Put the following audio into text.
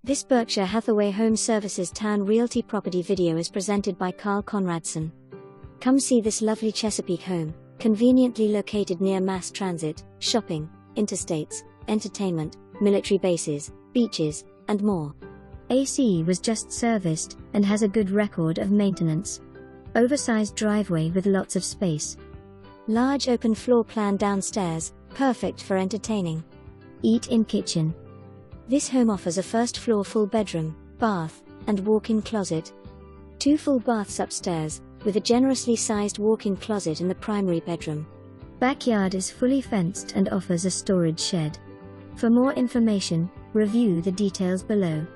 This Berkshire Hathaway HomeServices Towne Realty property video is presented by Karl Konradson. Come see this lovely Chesapeake home, conveniently located near mass transit, shopping, interstates, entertainment, military bases, beaches, and more. AC was just serviced and has a good record of maintenance. Oversized driveway with lots of space. Large open floor plan downstairs, perfect for entertaining. Eat-in kitchen. This home offers a first-floor full bedroom, bath, and walk-in closet. 2 full baths upstairs, with a generously sized walk-in closet in the primary bedroom. Backyard is fully fenced and offers a storage shed. For more information, review the details below.